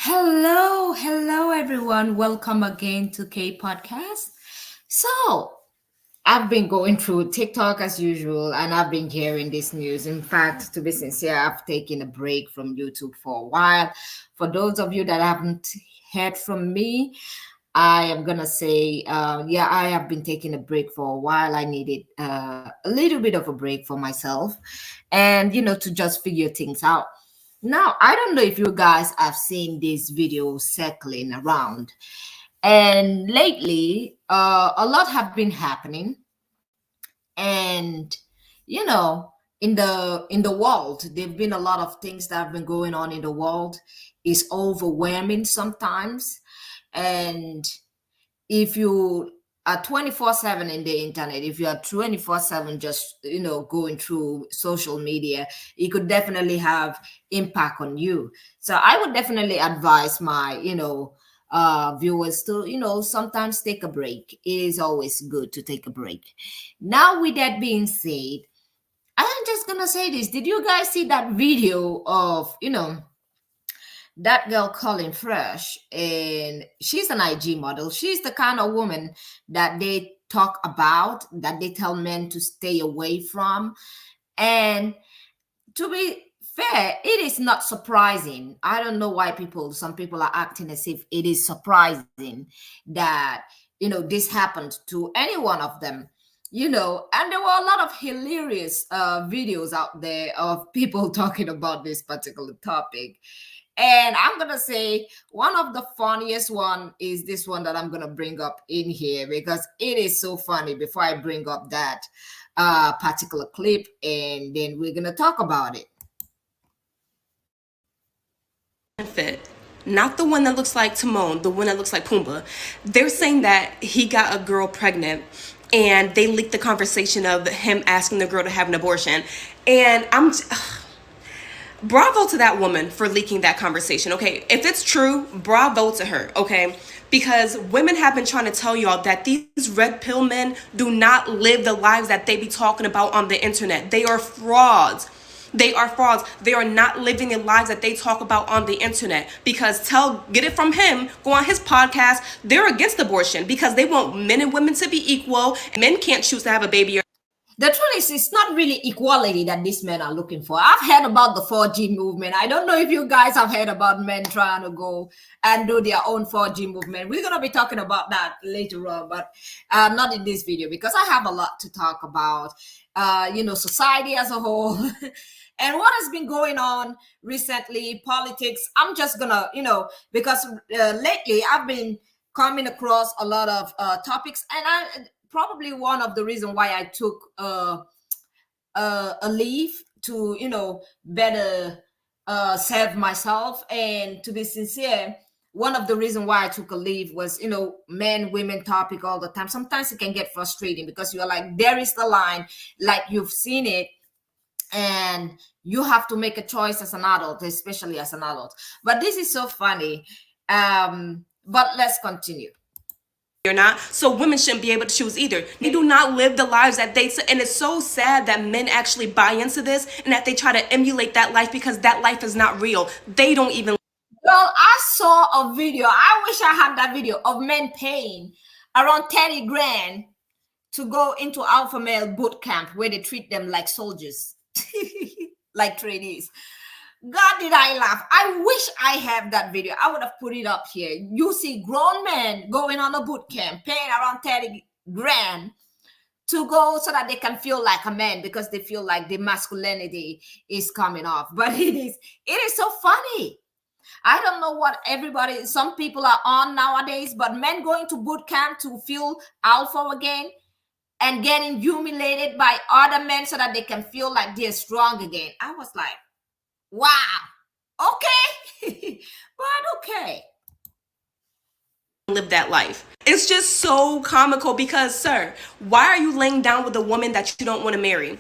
Hello everyone. Welcome again to K Podcast. So, I've been going through TikTok as usual and I've been hearing this news. In fact, to be sincere, I've taken a break from YouTube for a while. For those of you that haven't heard from me, I am gonna say, yeah, I have been taking a break for a while. I needed a little bit of a break for myself and, to just figure things out. Now, I don't know if you guys have seen this video circling around, and lately, a lot have been happening, and you know, in the world, there've been a lot of things that have been going on in the world. Is overwhelming sometimes, and if you are 24/7 in the internet, if you are 24/7 just going through social media, it could definitely have impact on you. So I would definitely advise my viewers to sometimes take a break. It is always good to take a break. Now, with that being said, I'm just gonna say this. Did you guys see that video of that girl Colin Fresh? And she's an IG model. She's the kind of woman that they talk about, that they tell men to stay away from. And to be fair, it is not surprising. I don't know why some people are acting as if it is surprising that this happened to any one of them. And there were a lot of hilarious videos out there of people talking about this particular topic. And I'm gonna say one of the funniest one is this one that I'm gonna bring up in here because it is so funny. Before I bring up that particular clip, and then we're gonna talk about it. Fit, not the one that looks like Timon, the one that looks like Pumbaa. They're saying that he got a girl pregnant, and they leaked the conversation of him asking the girl to have an abortion. And bravo to that woman for leaking that conversation, okay? If it's true, bravo to her, okay? Because women have been trying to tell y'all that these red pill men do not live the lives that they be talking about on the internet. They are frauds. They are frauds. They are not living the lives that they talk about on the internet. Because get it from him, go on his podcast. They're against abortion because they want men and women to be equal. Men can't choose to have a baby. The truth is, it's not really equality that these men are looking for. I've heard about the 4G movement. I don't know if you guys have heard about men trying to go and do their own 4G movement. We're going to be talking about that later on, but not in this video because I have a lot to talk about, society as a whole. And what has been going on recently, politics. I'm just going to, because lately I've been coming across a lot of topics, and probably one of the reasons why I took a leave to better serve myself. And to be sincere, one of the reasons why I took a leave was men women topic all the time. Sometimes it can get frustrating because you're like, there is the line, like you've seen it, and you have to make a choice as an adult, especially as an adult. But this is so funny. But let's continue. You're not, so women shouldn't be able to choose either. They do not live the lives that and it's so sad that men actually buy into this and that they try to emulate that life because that life is not real. They don't even. Well, I saw a video. I wish I had that video of men paying around 30 grand to go into alpha male boot camp where they treat them like soldiers, like trainees. God, did I laugh. I wish I have that video. I would have put it up here. You see grown men going on a boot camp, paying around 30 grand to go so that they can feel like a man because they feel like the masculinity is coming off. But it is so funny. I don't know what some people are on nowadays, but men going to boot camp to feel alpha again and getting humiliated by other men so that they can feel like they're strong again. I was like, wow. Okay. But okay. Live that life. It's just so comical because, sir, why are you laying down with a woman that you don't want to marry?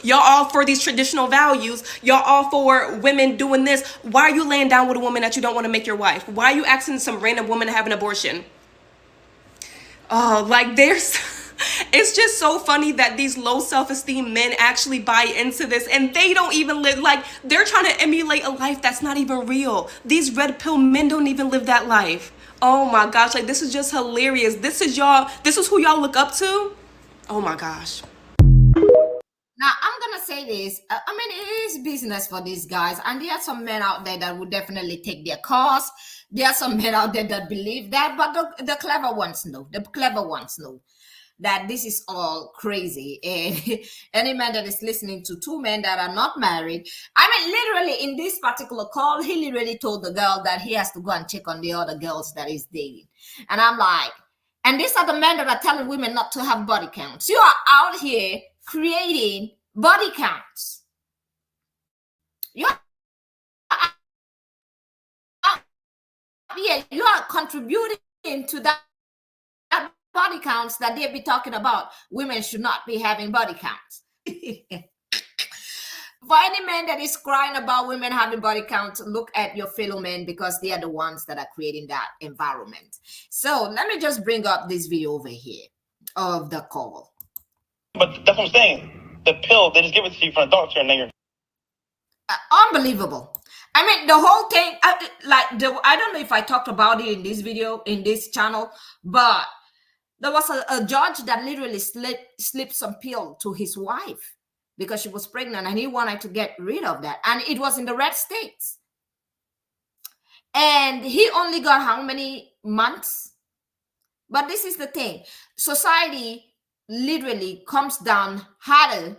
Y'all all for these traditional values. Y'all all for women doing this. Why are you laying down with a woman that you don't want to make your wife? Why are you asking some random woman to have an abortion? Oh, like there's It's just so funny that these low self-esteem men actually buy into this, and they don't even live, like, they're trying to emulate a life that's not even real. These red pill men don't even live that life. Oh my gosh, like, this is just hilarious. This is who y'all look up to? Oh my gosh. Now, I'm gonna say this. I mean, it is business for these guys, and there are some men out there that would definitely take their cause. There are some men out there that believe that, but the clever ones know. The clever ones know that this is all crazy. And any man that is listening to two men that are not married, I mean, literally in this particular call, he literally told the girl that he has to go and check on the other girls that he's dating. And I'm like, and these are the men that are telling women not to have body counts. You are out here creating body counts. You are you are contributing to that body counts that they be talking about. Women should not be having body counts. For any man that is crying about women having body counts, look at your fellow men, because they are the ones that are creating that environment. So let me just bring up this video over here of the call. But that's what I'm saying. The pill, they just give it to you from a doctor, and then you're unbelievable. I mean, the whole thing, I don't know if I talked about it in this video, in this channel, but there was a judge that literally slipped some pill to his wife because she was pregnant, and he wanted to get rid of that. And it was in the red states. And he only got how many months? But this is the thing. Society literally comes down harder.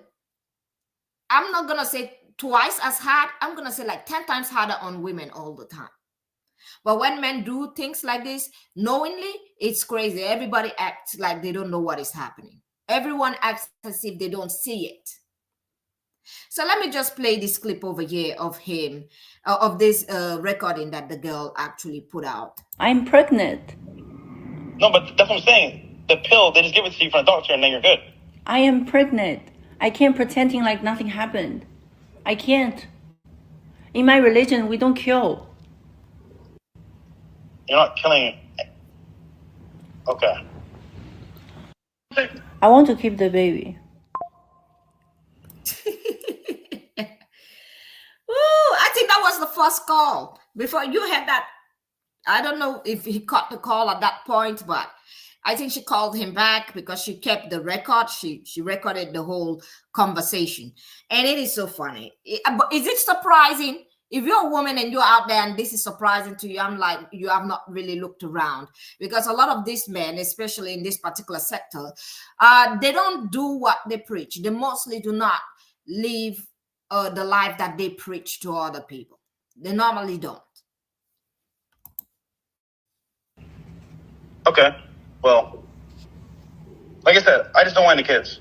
I'm not going to say twice as hard. I'm going to say like 10 times harder on women all the time. But when men do things like this, knowingly, it's crazy. Everybody acts like they don't know what is happening. Everyone acts as if they don't see it. So let me just play this clip over here of him, of this recording that the girl actually put out. I'm pregnant. No, but that's what I'm saying. The pill, they just give it to you from a doctor, and then you're good. I am pregnant. I can't pretending like nothing happened. I can't. In my religion, we don't kill. You're not killing. Okay. I want to keep the baby. Ooh, I think that was the first call. Before you had that, I don't know if he caught the call at that point, but I think she called him back because she kept the record. She recorded the whole conversation. And it is so funny. Is it surprising? If you're a woman and you're out there and this is surprising to you, I'm like, you have not really looked around. Because a lot of these men, especially in this particular sector, they don't do what they preach. They mostly do not live the life that they preach to other people. They normally don't. Okay. Well, like I said, I just don't want any kids.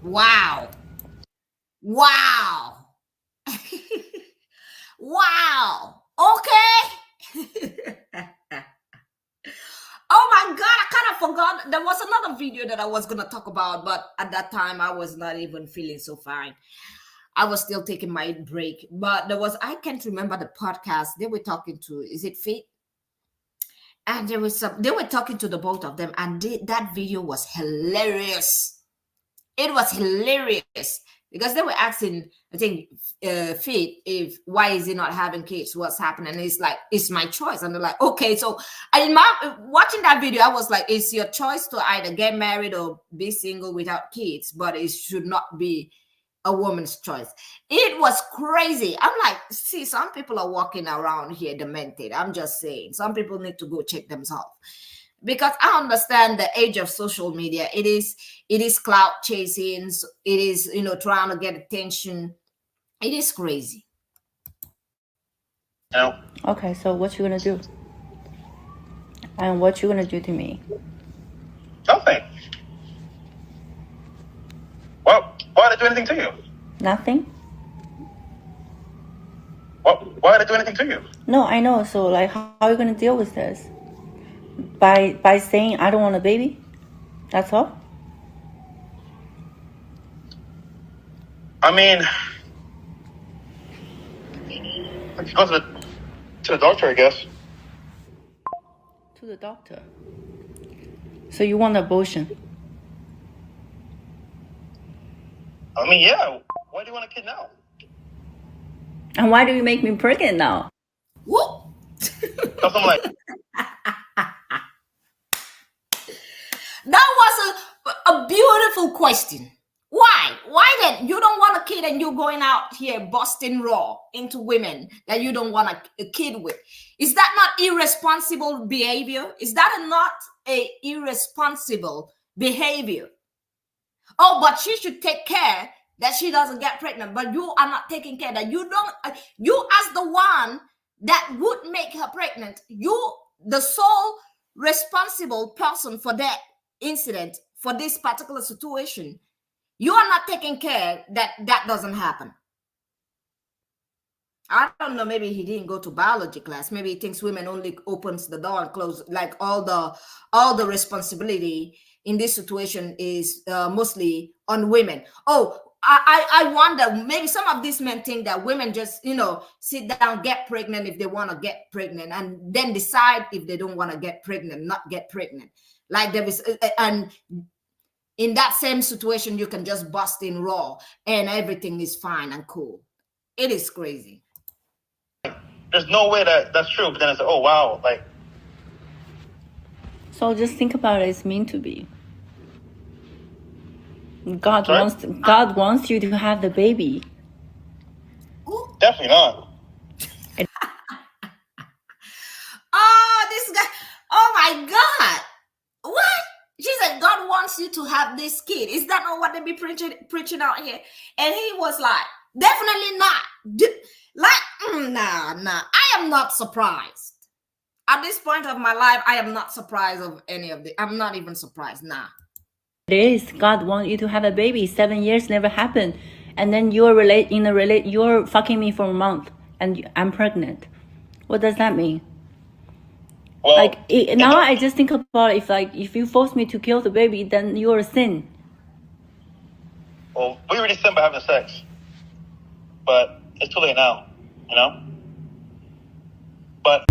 Wow. Wow. Wow. Okay. Oh my God, I kind of forgot. There was another video that I was going to talk about, but at that time I was not even feeling so fine. I was still taking my break, but I can't remember the podcast. They were talking to, is it Fit? And they were talking to the both of them, and that video was hilarious. It was hilarious because they were asking, I think, Fit, why is he not having kids? What's happening? And it's like, it's my choice. And they're like, okay. So watching that video, I was like, it's your choice to either get married or be single without kids, but it should not be a woman's choice. It was crazy. I'm like, see, some people are walking around here demented. I'm just saying, some people need to go check themselves, because I understand the age of social media. It is clout chasing. It is, trying to get attention. It is crazy. No. Okay, so what you gonna do? And what you gonna do to me? Nothing. Why did I do anything to you? Nothing? Why did I do anything to you? No, I know. So like, how are you gonna deal with this? By saying I don't want a baby? That's all? I mean, I could go to the doctor, I guess. To the doctor. So you want abortion? I mean, yeah. Why do you want a kid now? And why do you make me pregnant now? Whoop. Because I'm like, That was a beautiful question. Why? Why then you don't want a kid and you're going out here busting raw into women that you don't want a kid with? Is that not irresponsible behavior? Is that not a irresponsible behavior? Oh, but she should take care that she doesn't get pregnant. But you are not taking care that you don't. You as the one that would make her pregnant. You the sole responsible person for that incident, for this particular situation. You are not taking care that that doesn't happen. I don't know, maybe he didn't go to biology class. Maybe he thinks women only opens the door and close, like all the responsibility in this situation is mostly on women. Oh, I wonder, maybe some of these men think that women just, sit down, get pregnant if they want to get pregnant, and then decide if they don't want to get pregnant, not get pregnant. Like there is, and in that same situation, you can just bust in raw and everything is fine and cool. It is crazy. there's no way that's true. But then it's like, oh wow, like. So just think about it. It's meant to be. God Sorry? wants you to have the baby. Ooh. Definitely not. Oh, this guy. Oh my God. What? She said God wants you to have this kid. Is that not what they be preaching out here? And he was like, definitely not. Nah. I am not surprised. At this point of my life, I am not surprised of any of the. I'm not even surprised. Nah. It is. God wants you to have a baby. 7 years never happened. And then you're fucking me for a month and I'm pregnant. What does that mean? Well, Now I just think about if you force me to kill the baby, then you're a sin. Well, we already sinned by having sex, but it's too late now, But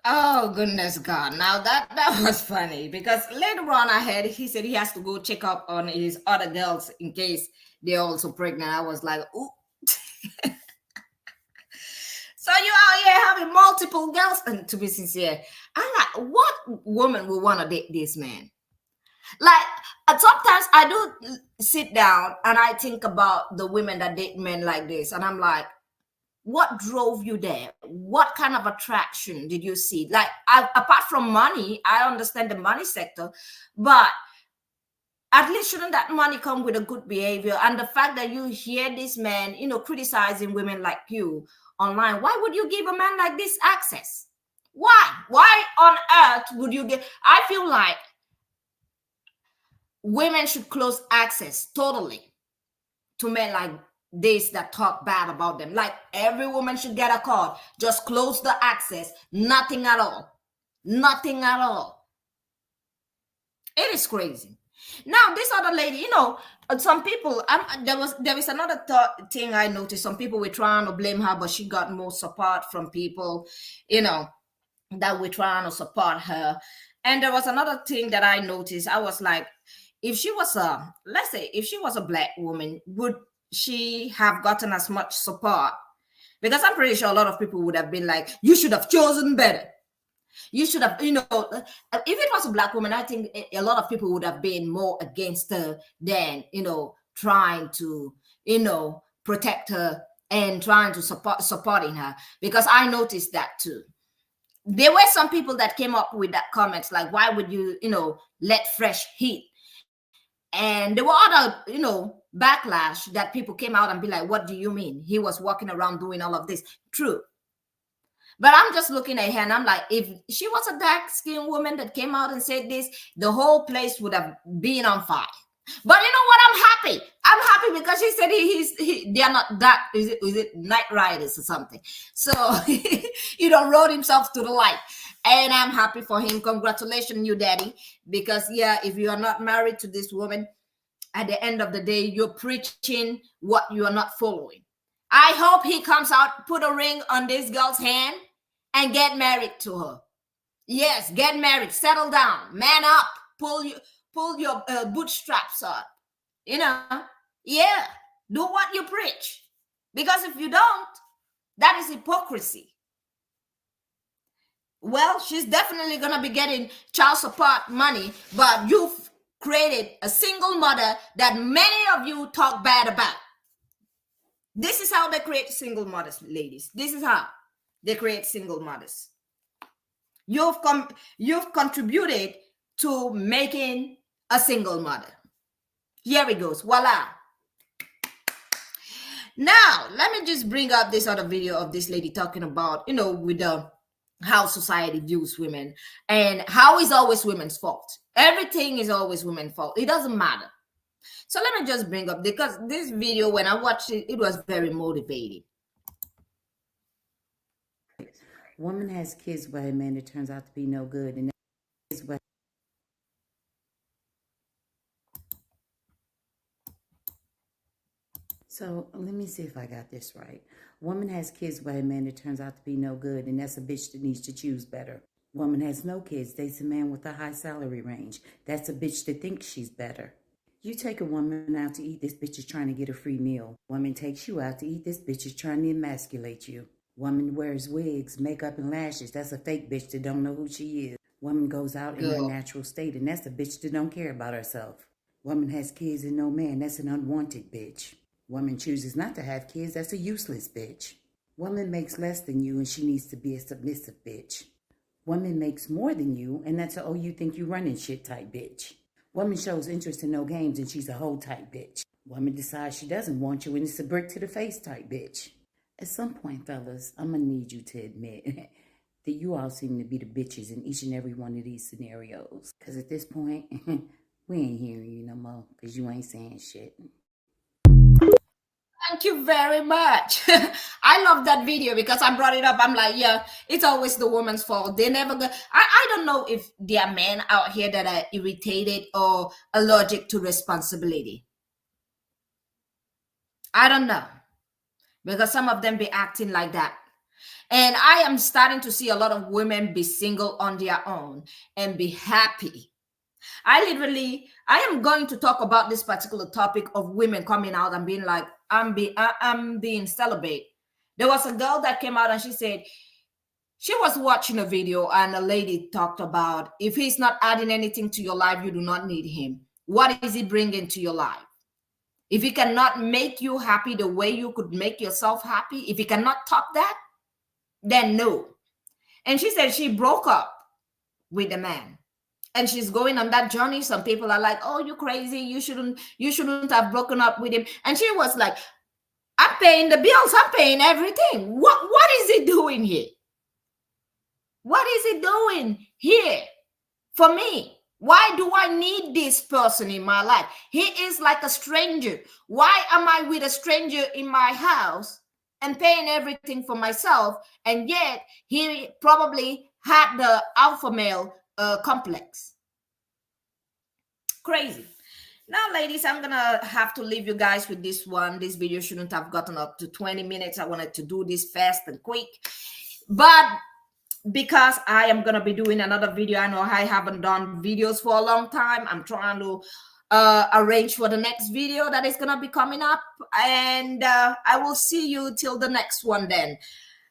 Oh goodness God. Now that was funny because later on I heard he said he has to go check up on his other girls in case they're also pregnant. I was like, ooh. So you out here having multiple girls, and to be sincere, I'm like, what woman would want to date this man? Like, sometimes I do sit down and I think about the women that date men like this, and I'm like, what drove you there? What kind of attraction did you see? Like, apart from money, I understand the money sector, but at least shouldn't that money come with a good behavior? And the fact that you hear this man, criticizing women like you online, why would you give a man like this access? Why on earth would you give? I feel like women should close access totally to men like this that talk bad about them. Like every woman should get a call. Just close the access. Nothing at all. Nothing at all. It is crazy. Now, this other lady, some people, there is another thing I noticed. Some people were trying to blame her, but she got more support from people, that were trying to support her. And there was another thing that I noticed. I was like, if she was a black woman, would she have gotten as much support? Because I'm pretty sure a lot of people would have been like, you should have chosen better. You should have, if it was a black woman, I think a lot of people would have been more against her than, trying to, protect her and trying to supporting her. Because I noticed that too. There were some people that came up with that comments like, why would you, let fresh heat? And there were other, backlash that people came out and be like, what do you mean? He was walking around doing all of this. True. But I'm just looking at her and I'm like, if she was a dark-skinned woman that came out and said this, the whole place would have been on fire. But you know what? I'm happy. I'm happy because she said they are not dark. Is it night riders or something? So rode himself to the light. And I'm happy for him. Congratulations, you daddy. Because if you are not married to this woman, at the end of the day, you're preaching what you are not following. I hope he comes out, put a ring on this girl's hand, and get married to her. Yes, get married, settle down, man up, pull your bootstraps up. You know, yeah, do what you preach. Because if you don't, that is hypocrisy. Well, she's definitely going to be getting child support money, but you've created a single mother that many of you talk bad about. This is how they create single mothers, ladies. This is how they create single mothers. You've contributed to making a single mother. Here it goes. Voila. Now, let me just bring up this other video of this lady talking about, with how society views women and how it's always women's fault. Everything is always women's fault. It doesn't matter. So let me just bring up, because this video, when I watched it, it was very motivating. Woman has kids by a man that turns out to be no good, and that is what. So let me see if I got this right. Woman has kids by a man that turns out to be no good, and that's a bitch that needs to choose better. Woman has no kids, dates a man with a high salary range. That's a bitch that thinks she's better. You take a woman out to eat, this bitch is trying to get a free meal. Woman takes you out to eat, this bitch is trying to emasculate you. Woman wears wigs, makeup, and lashes. That's a fake bitch that don't know who she is. Woman goes out in her natural state, and that's a bitch that don't care about herself. Woman has kids and no man. That's an unwanted bitch. Woman chooses not to have kids. That's a useless bitch. Woman makes less than you, and she needs to be a submissive bitch. Woman makes more than you, and that's a oh you think you running shit type bitch. Woman shows interest in no games, and she's a hoe type bitch. Woman decides she doesn't want you, and it's a brick to the face type bitch. At some point, fellas, I'm going to need you to admit that you all seem to be the bitches in each and every one of these scenarios. Because at this point, we ain't hearing you no more because you ain't saying shit. Thank you very much. I love that video because I brought it up. I'm like, yeah, it's always the woman's fault. They never go. I don't know if there are men out here that are irritated or allergic to responsibility. I don't know. Because some of them be acting like that. And I am starting to see a lot of women be single on their own and be happy. I am going to talk about this particular topic of women coming out and being like, I'm being celibate. There was a girl that came out and she said, she was watching a video and a lady talked about, if he's not adding anything to your life, you do not need him. What is he bringing to your life? If he cannot make you happy the way you could make yourself happy, if he cannot top that, then no. And she said she broke up with the man. And she's going on that journey. Some people are like, oh, you're crazy. You shouldn't have broken up with him. And she was like, I'm paying the bills. I'm paying everything. What is he doing here? What is he doing here for me? Why do I need this person in my life? He is like a stranger. Why am I with a stranger in my house and paying everything for myself? And yet he probably had the alpha male complex. Crazy. Now, ladies, I'm going to have to leave you guys with this one. This video shouldn't have gotten up to 20 minutes. I wanted to do this fast and quick. But because I am going to be doing another video, I know I haven't done videos for a long time. I'm trying to arrange for the next video that is going to be coming up. And I will see you till the next one then.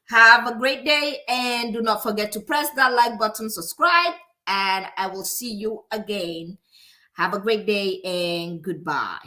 Have a great day. And do not forget to press that like button, subscribe. And I will see you again. Have a great day and goodbye.